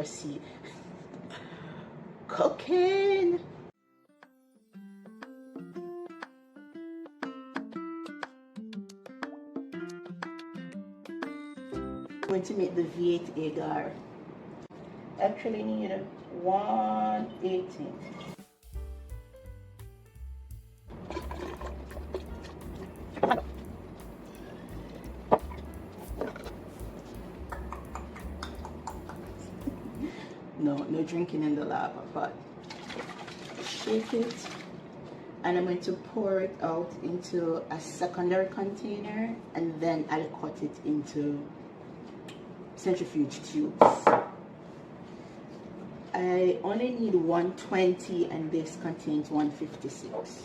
just see. Cooking. I'm going to make the V8 agar. Actually need 180. No drinking in the lab, but shake it, and I'm going to pour it out into a secondary container, and then I'll cut it into centrifuge tubes. I only need 120 and this contains 156.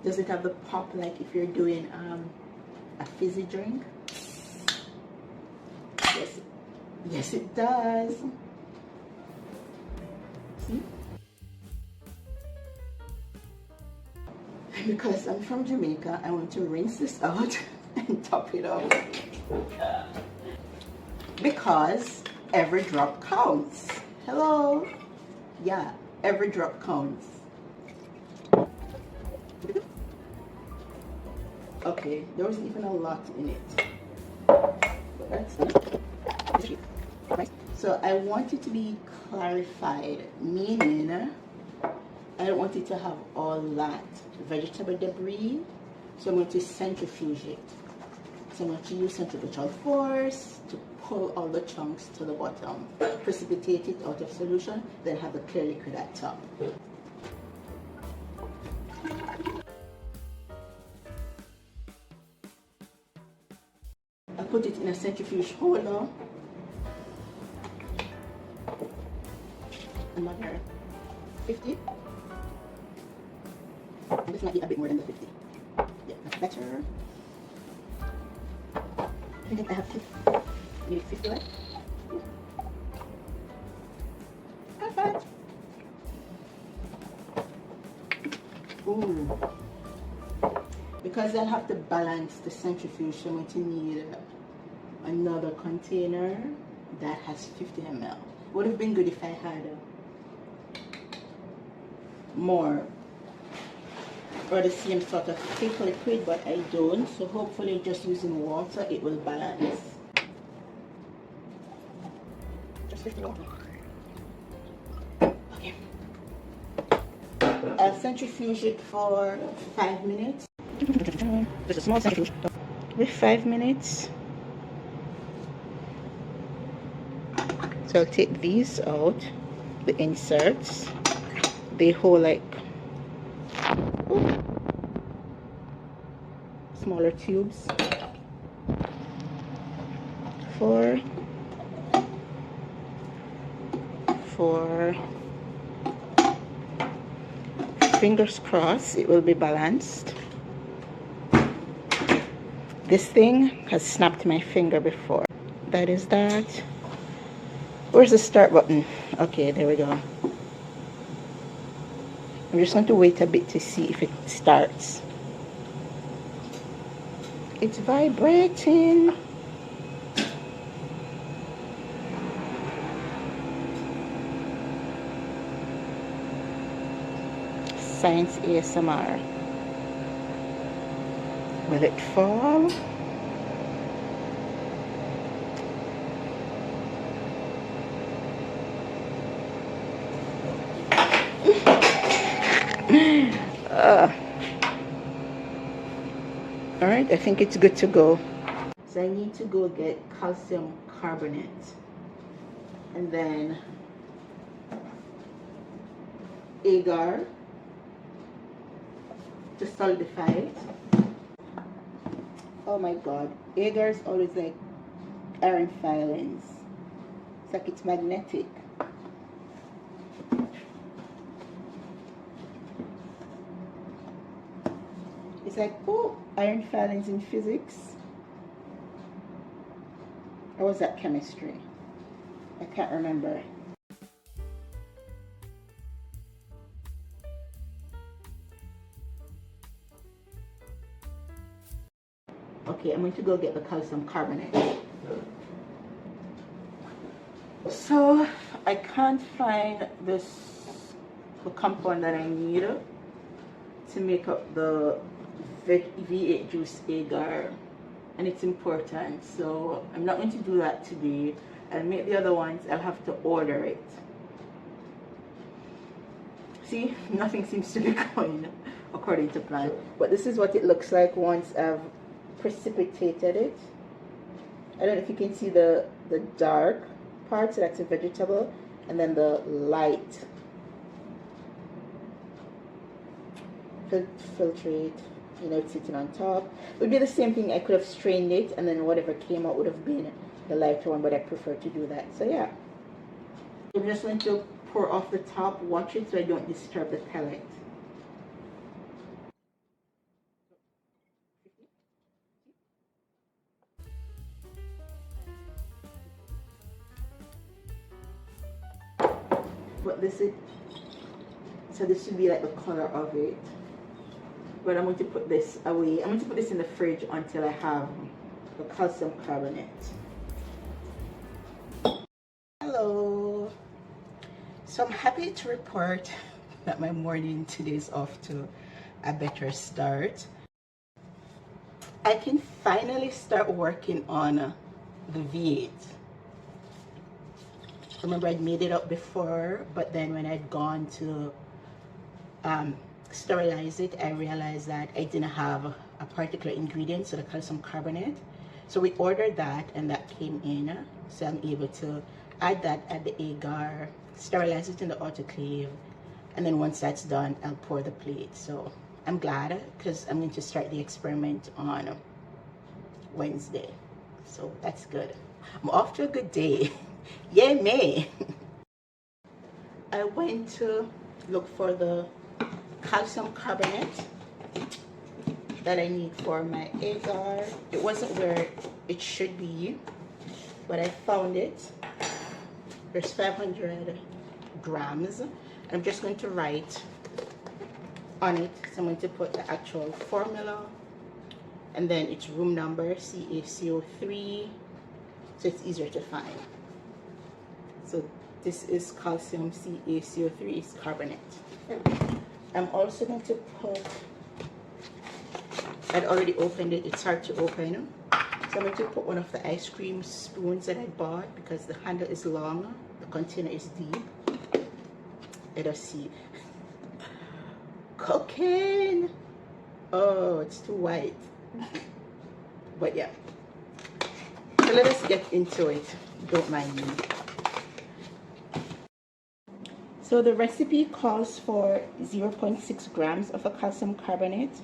Does it have the pop like if you're doing a fizzy drink? Yes it does. See? Because I'm from Jamaica, I want to rinse this out and top it out. Because every drop counts. Hello? Yeah, every drop counts. Okay, there wasn't even a lot in it. But that's right. So I want it to be clarified, meaning I don't want it to have all that vegetable debris. So I'm going to centrifuge it. So I'm going to use centrifugal force to pull all the chunks to the bottom, precipitate it out of solution, then have the clear liquid at top. I put it in a centrifuge holder. Another 50. And this might be a bit more than the 50. Yeah, that's better. I think I have maybe 50 left. Perfect. Ooh. Because I'll have to balance the centrifuge, so I'm going to need another container that has 50 ml. Would have been good if I had more or the same sort of thick liquid, but I don't, so hopefully just using water it will balance. Just 50 water. Okay. I'll centrifuge it for 5 minutes. Just a small centrifuge. With 5 minutes. So I'll take these out, the inserts. They hold like smaller tubes for fingers crossed it will be balanced. This thing has snapped my finger before. That is that. Where's the start button? Okay, there we go. I'm just going to wait a bit to see if it starts. It's vibrating. Science ASMR. Will it fall? All right, I think it's good to go. So I need to go get calcium carbonate and then agar to solidify it. Oh my god, agar is always like iron filings. It's like it's magnetic. It's like, oh, iron filings in physics. Or was that chemistry? I can't remember. Okay, I'm going to go get the calcium carbonate. So I can't find the compound that I need to make up the V8 juice agar, and it's important, so I'm not going to do that today. I'll make the other ones. I'll have to order it. See, nothing seems to be going according to plan, but this is what it looks like once I've precipitated it. I don't know if you can see the dark part, so that's a vegetable, and then the light filtrate, you know, it's sitting on top. It would be the same thing. I could have strained it, and then whatever came out would have been the lighter one, but I prefer to do that. So yeah, I'm just going to pour off the top. Watch it so I don't disturb the pellet. But this is, so this should be like the color of it. But I'm going to put this away. I'm going to put this in the fridge until I have the calcium carbonate. Hello. So I'm happy to report that my morning today is off to a better start. I can finally start working on the V8. Remember, I'd made it up before, but then when I'd gone to sterilize it, I realized that I didn't have a particular ingredient, so the calcium carbonate. So we ordered that, and that came in. So I'm able to add that at the agar, sterilize it in the autoclave, and then once that's done, I'll pour the plate. So I'm glad, because I'm going to start the experiment on Wednesday. So that's good. I'm off to a good day. Yay me! I went to look for the calcium carbonate that I need for my agar. It wasn't where it should be, but I found it. There's 500 grams. I'm just going to write on it. So I'm going to put the actual formula, and then its room number, CaCO3, so it's easier to find. So this is calcium, CaCO3 is carbonate. I'm also going to put, I'd already opened it, it's hard to open. So I'm going to put one of the ice cream spoons that I bought, because the handle is long, the container is deep. Let us see. Cocaine! Oh, it's too white. But yeah. So let us get into it. Don't mind me. So the recipe calls for 0.6 grams of a calcium carbonate.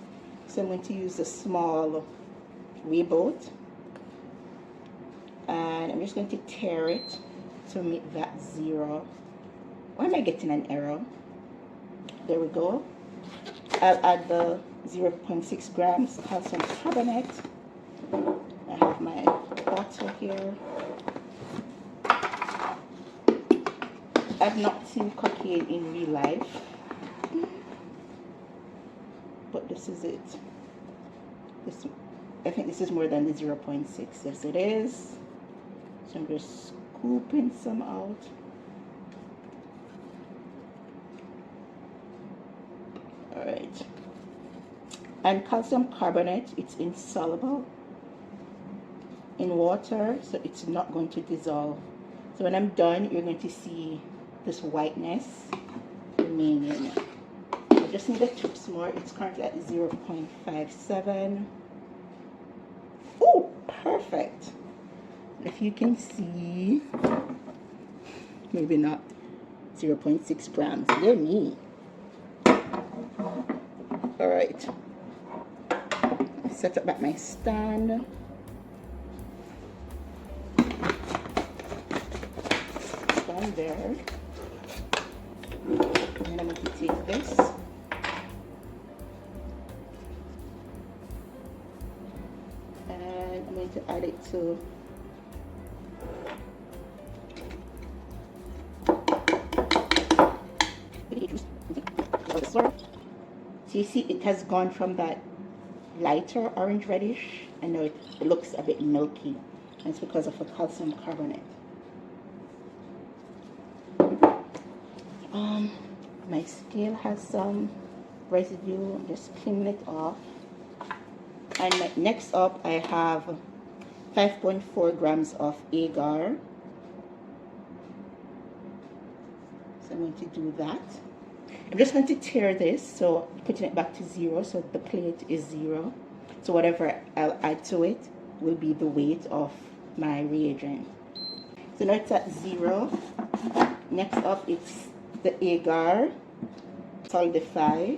So I'm going to use a small rayboat. And I'm just going to tare it to make that 0. Why am I getting an error? There we go. I'll add the 0.6 grams calcium carbonate. I have my bottle here. I've not seen cocaine in real life, but this is it. I think this is more than the 0.6. Yes, it is. So I'm just scooping some out. All right. And calcium carbonate, it's insoluble in water, so it's not going to dissolve. So when I'm done, you're going to see this whiteness remaining. I just need the tips more. It's currently at 0.57. Oh, perfect. If you can see, maybe not 0.6 grams. They're me. All right. Set up at my stand. Stand there. And then I'm going to take this. And I'm going to add it to so you see it has gone from that lighter orange reddish, and now it looks a bit milky, and it's because of the calcium carbonate. My scale has some residue. I'm just cleaning it off. And next up, I have 5.4 grams of agar. So I'm going to do that. I'm just going to tear this, so putting it back to 0, so the plate is 0. So whatever I'll add to it will be the weight of my reagent. So now it's at 0. Next up, it's the agar, solidify,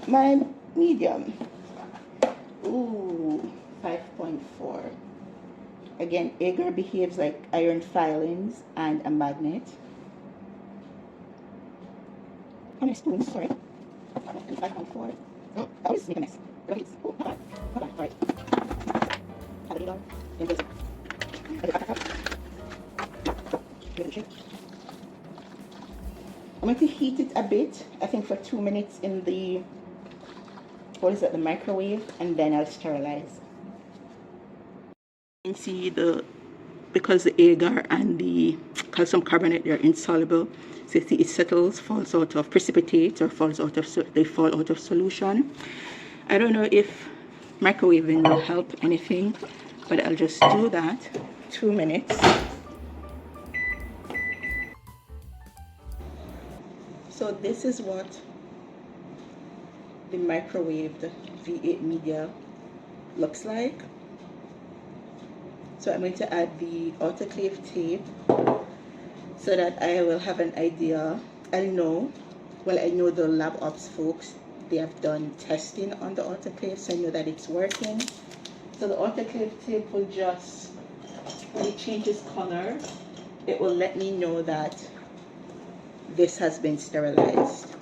my medium. Ooh, 5.4. Again, agar behaves like iron filings and a magnet. And a spoon, sorry. And 5.4. Oh, I always make a mess. Oh, hold on. Alright. Have it on. Then place it. I'm going to heat it a bit, I think for 2 minutes in the, what is it, the microwave, and then I'll sterilize. You can see because the agar and the calcium carbonate are insoluble, so you see it settles, falls out of precipitate, or they fall out of solution. I don't know if microwaving will help anything, but I'll just do that. 2 minutes. So this is what the microwaved V8 media looks like. So I'm going to add the autoclave tape so that I will have an idea. I know the lab ops folks, they have done testing on the autoclave, so I know that it's working. So the autoclave tape will just, when it changes color, it will let me know that this has been sterilized.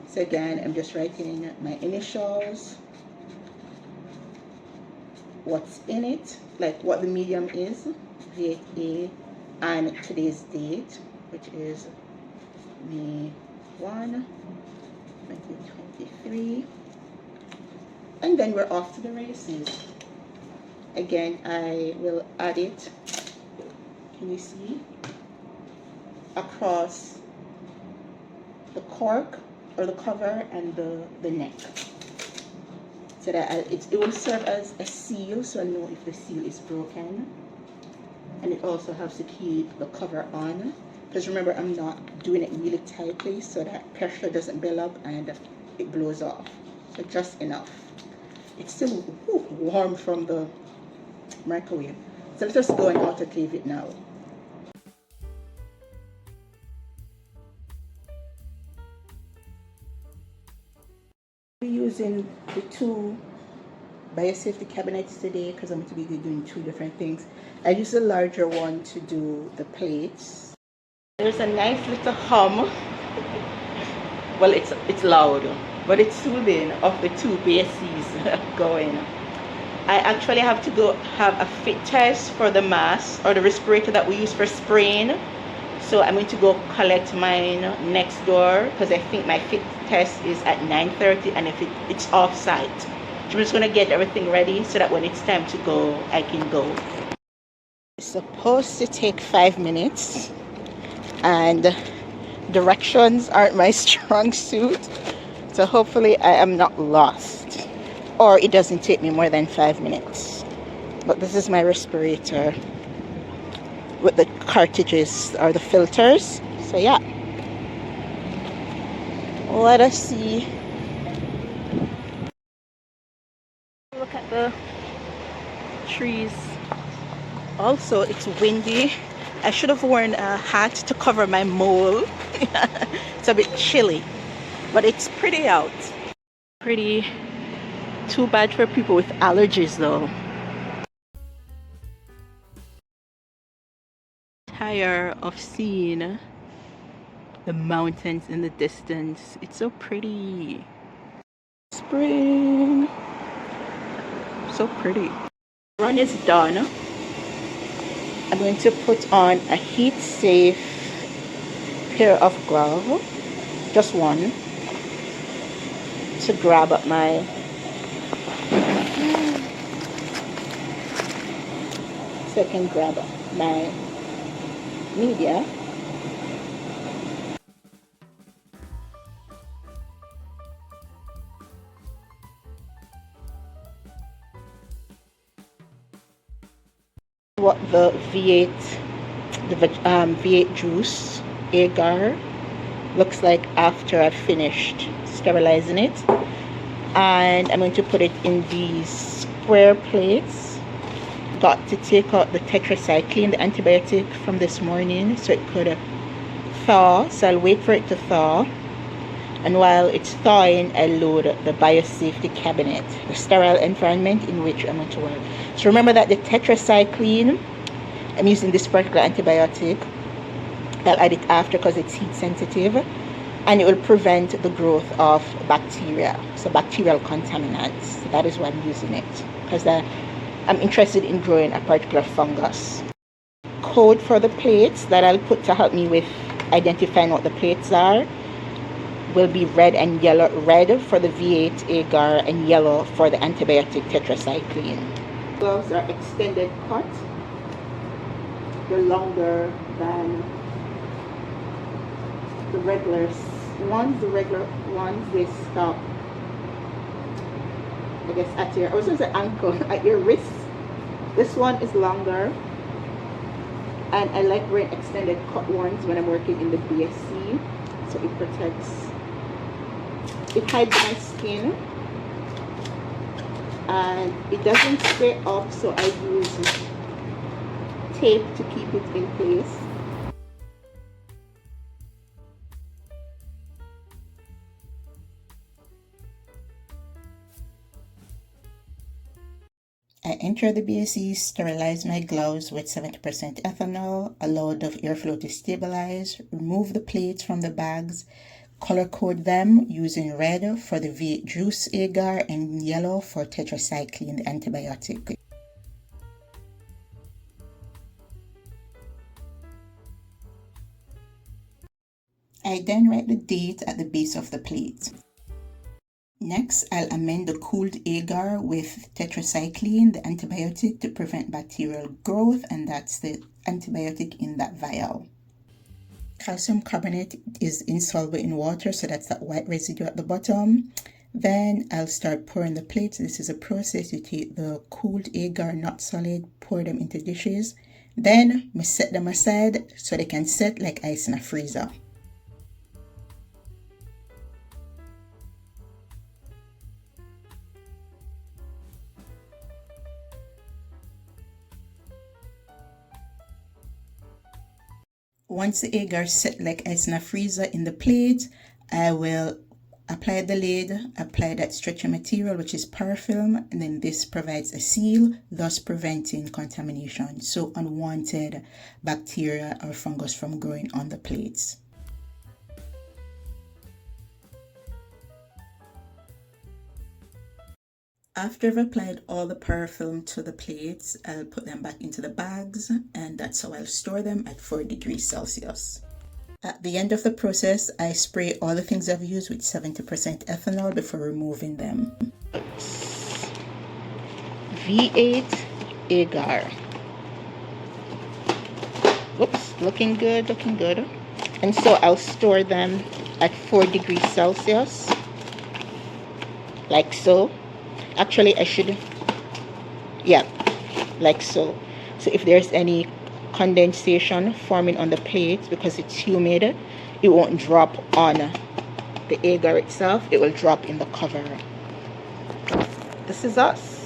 So again, I'm just writing my initials, what's in it, like what the medium is, V8A, and today's date, which is May 1, 2023. And then we're off to the races. Again, I will add it, can you see, across the cork or the cover and the neck, so that it will serve as a seal, so I know if the seal is broken. And it also helps to keep the cover on, because remember, I'm not doing it really tightly so that pressure doesn't build up and it blows off. So just enough. It's still warm from the microwave. So let's just go and autoclave it now. We're using the 2 biosafety cabinets today because I'm going to be doing 2 different things. I use the larger one to do the plates. There's a nice little hum. Well, it's loud, but it's soothing of the 2 bases going. I actually have to go have a fit test for the mask or the respirator that we use for spraying. So I'm going to go collect mine next door because I think my fit test is at 9:30, and if it's off site. So I'm just going to get everything ready so that when it's time to go, I can go. It's supposed to take 5 minutes, and directions aren't my strong suit. So hopefully I am not lost, or it doesn't take me more than 5 minutes. But this is my respirator with the cartridges or the filters. So yeah, let us see. Look at the trees. Also, it's windy. I should have worn a hat to cover my mole. It's a bit chilly, but it's pretty out. Pretty. Too bad for people with allergies though. Tired of seeing the mountains in the distance. It's so pretty. Spring. So pretty. Run is done. I'm going to put on a heat safe pair of gloves, just one, to grab up my so I can grab up my media. the V8, V8 juice agar looks like after I've finished sterilizing it. And I'm going to put it in these square plates. Got to take out the tetracycline, the antibiotic from this morning, so it could thaw. So I'll wait for it to thaw. And while it's thawing, I load the biosafety cabinet, the sterile environment in which I'm going to work. So remember that the tetracycline, I'm using this particular antibiotic. I'll add it after because it's heat sensitive, and it will prevent the growth of bacteria, so bacterial contaminants. So that is why I'm using it, because I'm interested in growing a particular fungus. Code for the plates that I'll put to help me with identifying what the plates are will be red and yellow. Red for the V8 agar and yellow for the antibiotic tetracycline. Gloves are extended cut. They're longer than the regular ones. The regular ones, they stop, I guess, at your, I was going to say ankle, at your wrist. This one is longer, and I like wearing extended cut ones when I'm working in the BSc, so it protects, it hides my skin, and it doesn't stay up, so I use tape to keep it in place. I enter the BSE, sterilize my gloves with 70% ethanol, allow the airflow to stabilize, remove the plates from the bags, color code them using red for the V8 juice agar and yellow for tetracycline, the antibiotic. I then write the date at the base of the plate. Next, I'll amend the cooled agar with tetracycline, the antibiotic to prevent bacterial growth, and that's the antibiotic in that vial. Calcium carbonate is insoluble in water, so that's that white residue at the bottom. Then I'll start pouring the plates. This is a process. You take the cooled agar, not solid, pour them into dishes. Then we set them aside so they can set like ice in a freezer. Once the agar set like ice in a freezer in the plate, I will apply the lid, apply that stretching material, which is parafilm, and then this provides a seal, thus preventing contamination, so unwanted bacteria or fungus from growing on the plates. After I've applied all the parafilm to the plates, I'll put them back into the bags, and that's how I'll store them at 4 degrees Celsius. At the end of the process, I spray all the things I've used with 70% ethanol before removing them. V8 agar. Whoops, looking good, looking good. And so I'll store them at 4 degrees Celsius, like so. Actually, I should, yeah, like so. So if there's any condensation forming on the plate because it's humid, it won't drop on the agar itself, it will drop in the cover. This is us.